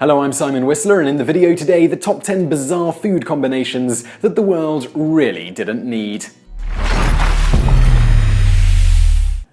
Hello, I'm Simon Whistler, and in the video today, the top 10 bizarre food combinations that the world really didn't need.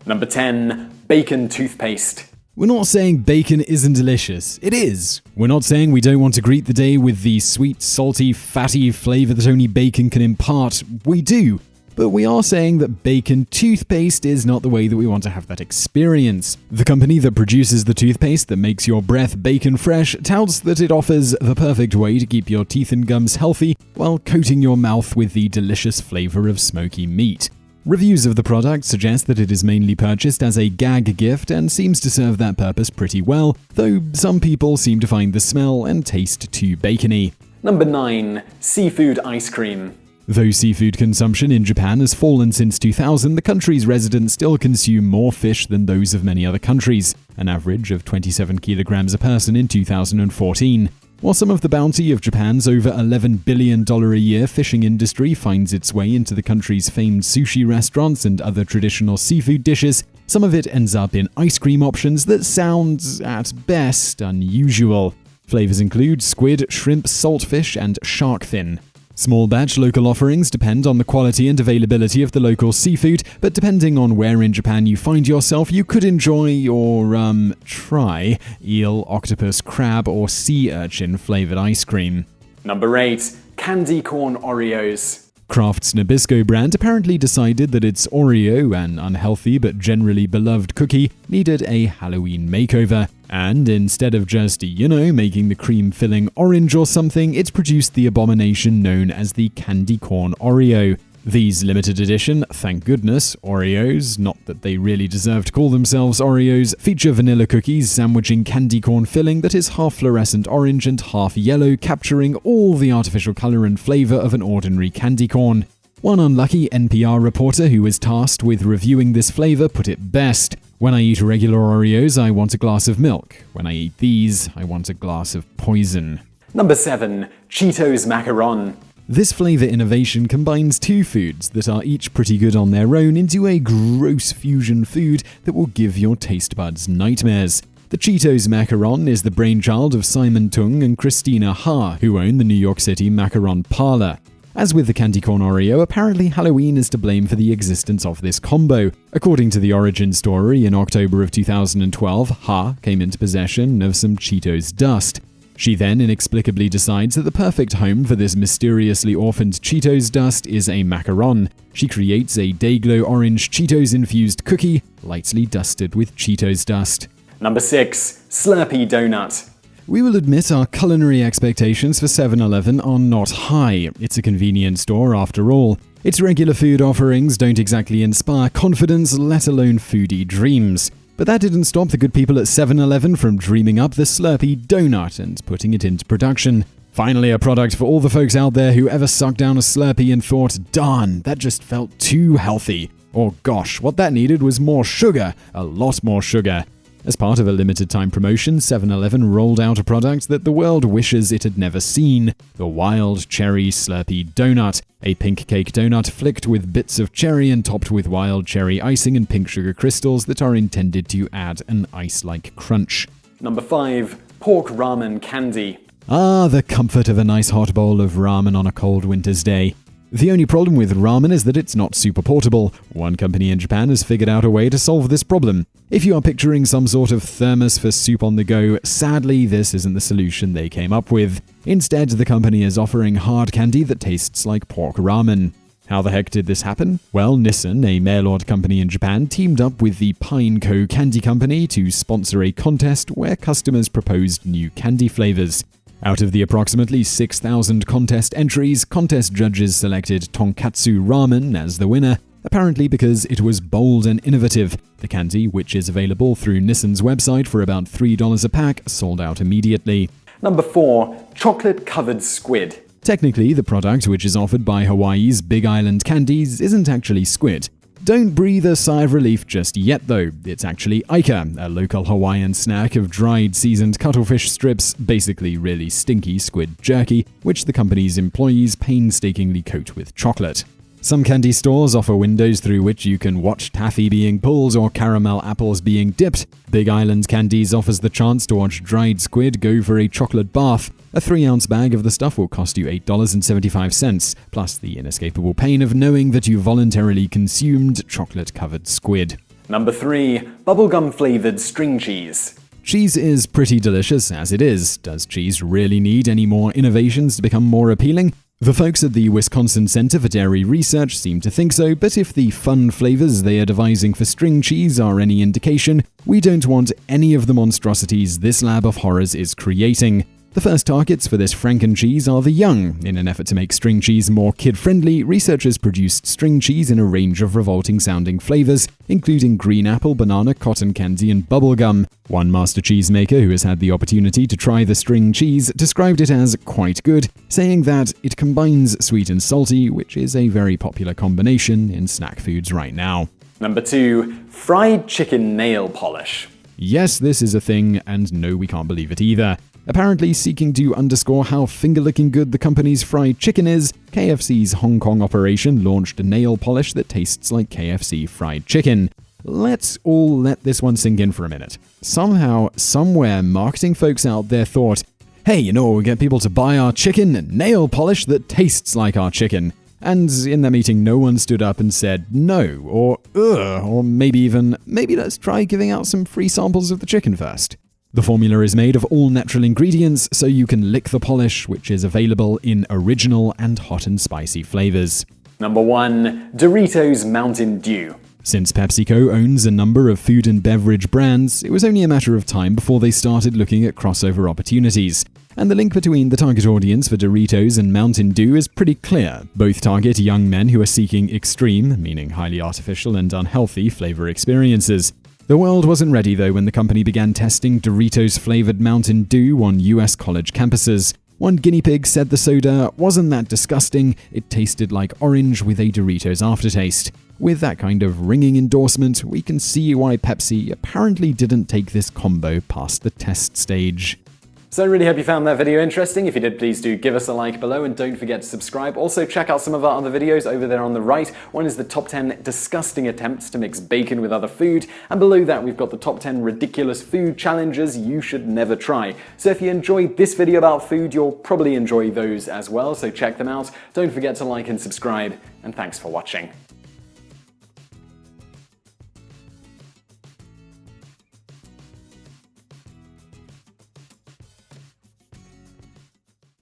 Number 10. Bacon toothpaste. We're not saying bacon isn't delicious. It is. We're not saying we don't want to greet the day with the sweet, salty, fatty flavor that only bacon can impart. We do. But we are saying that bacon toothpaste is not the way that we want to have that experience. The company that produces the toothpaste that makes your breath bacon fresh touts that it offers the perfect way to keep your teeth and gums healthy while coating your mouth with the delicious flavor of smoky meat. Reviews of the product suggest that it is mainly purchased as a gag gift and seems to serve that purpose pretty well, though some people seem to find the smell and taste too bacony. Number 9. Seafood ice cream. Though seafood consumption in Japan has fallen since 2000, the country's residents still consume more fish than those of many other countries, an average of 27 kilograms a person in 2014. While some of the bounty of Japan's over $11 billion a year fishing industry finds its way into the country's famed sushi restaurants and other traditional seafood dishes, some of it ends up in ice cream options that sound, at best, unusual. Flavors include squid, shrimp, saltfish, and shark fin. Small batch local offerings depend on the quality and availability of the local seafood, but depending on where in Japan you find yourself, you could enjoy or, try eel, octopus, crab, or sea urchin flavored ice cream. Number 8. Candy corn Oreos. Kraft's Nabisco brand apparently decided that its Oreo, an unhealthy but generally beloved cookie, needed a Halloween makeover. And instead of just, making the cream filling orange or something, it produced the abomination known as the candy corn Oreo. These limited edition, thank goodness, Oreos, not that they really deserve to call themselves Oreos, feature vanilla cookies sandwiching candy corn filling that is half fluorescent orange and half yellow, capturing all the artificial color and flavor of an ordinary candy corn. One unlucky NPR reporter who was tasked with reviewing this flavor put it best: "When I eat regular Oreos, I want a glass of milk. When I eat these, I want a glass of poison." Number 7. Cheetos Macaron. This flavor innovation combines two foods that are each pretty good on their own into a gross fusion food that will give your taste buds nightmares. The Cheetos Macaron is the brainchild of Simon Tung and Christina Ha, who own the New York City Macaron Parlor. As with the candy corn Oreo, apparently Halloween is to blame for the existence of this combo. According to the origin story, in October of 2012, Ha came into possession of some Cheetos dust. She then inexplicably decides that the perfect home for this mysteriously orphaned Cheetos dust is a macaron. She creates a day-glow orange Cheetos-infused cookie, lightly dusted with Cheetos dust. Number 6. Slurpee Donut. We will admit our culinary expectations for 7-Eleven are not high. It's a convenience store after all. Its regular food offerings don't exactly inspire confidence, let alone foodie dreams. But that didn't stop the good people at 7-Eleven from dreaming up the Slurpee Donut and putting it into production. Finally, a product for all the folks out there who ever sucked down a Slurpee and thought, darn, that just felt too healthy. Or gosh, what that needed was more sugar, a lot more sugar. As part of a limited-time promotion, 7-Eleven rolled out a product that the world wishes it had never seen: the Wild Cherry Slurpee Donut, a pink cake donut flicked with bits of cherry and topped with wild cherry icing and pink sugar crystals that are intended to add an ice-like crunch. Number 5. Pork ramen candy. Ah, the comfort of a nice hot bowl of ramen on a cold winter's day. The only problem with ramen is that it's not super portable. One company in Japan has figured out a way to solve this problem. If you are picturing some sort of thermos for soup on the go, sadly this isn't the solution they came up with. Instead, the company is offering hard candy that tastes like pork ramen. How the heck did this happen? Well, Nissan, a mail-order company in Japan, teamed up with the Pineco Candy Company to sponsor a contest where customers proposed new candy flavors. Out of the approximately 6,000 contest entries, contest judges selected Tonkatsu Ramen as the winner, apparently because it was bold and innovative. The candy, which is available through Nissan's website for about $3 a pack, sold out immediately. Number 4. Chocolate-covered squid. Technically, the product, which is offered by Hawaii's Big Island Candies, isn't actually squid. Don't breathe a sigh of relief just yet, though. It's actually Aika, a local Hawaiian snack of dried, seasoned cuttlefish strips, basically really stinky squid jerky, which the company's employees painstakingly coat with chocolate. Some candy stores offer windows through which you can watch taffy being pulled or caramel apples being dipped. Big Island Candies offers the chance to watch dried squid go for a chocolate bath. A 3-ounce bag of the stuff will cost you $8.75, plus the inescapable pain of knowing that you voluntarily consumed chocolate-covered squid. Number 3. Bubblegum-flavored string cheese. Cheese is pretty delicious as it is. Does cheese really need any more innovations to become more appealing? The folks at the Wisconsin Center for Dairy Research seem to think so, but if the fun flavors they are devising for string cheese are any indication, we don't want any of the monstrosities this lab of horrors is creating. The first targets for this Franken-cheese are the young. In an effort to make string cheese more kid-friendly, researchers produced string cheese in a range of revolting-sounding flavors, including green apple, banana, cotton candy, and bubblegum. One master cheesemaker who has had the opportunity to try the string cheese described it as quite good, saying that it combines sweet and salty, which is a very popular combination in snack foods right now. Number 2. Fried chicken nail polish. Yes, this is a thing, and no, we can't believe it either. Apparently seeking to underscore how finger-licking good the company's fried chicken is, KFC's Hong Kong operation launched a nail polish that tastes like KFC fried chicken. Let's all let this one sink in for a minute. Somehow, somewhere, marketing folks out there thought, hey, we'll get people to buy our chicken and nail polish that tastes like our chicken. And in that meeting, no one stood up and said no, or ugh, or maybe let's try giving out some free samples of the chicken first. The formula is made of all natural ingredients, so you can lick the polish, which is available in original and hot and spicy flavors. Number 1. Doritos Mountain Dew. Since PepsiCo owns a number of food and beverage brands, it was only a matter of time before they started looking at crossover opportunities. And the link between the target audience for Doritos and Mountain Dew is pretty clear. Both target young men who are seeking extreme, meaning highly artificial and unhealthy, flavor experiences. The world wasn't ready, though, when the company began testing Doritos-flavored Mountain Dew on US college campuses. One guinea pig said the soda wasn't that disgusting, it tasted like orange with a Doritos aftertaste. With that kind of ringing endorsement, we can see why Pepsi apparently didn't take this combo past the test stage. So I really hope you found that video interesting. If you did, please do give us a like below and don't forget to subscribe. Also, check out some of our other videos over there on the right. One is the top 10 disgusting attempts to mix bacon with other food, and below that we've got the top 10 ridiculous food challenges you should never try. So if you enjoyed this video about food, you'll probably enjoy those as well, so check them out. Don't forget to like and subscribe, and thanks for watching.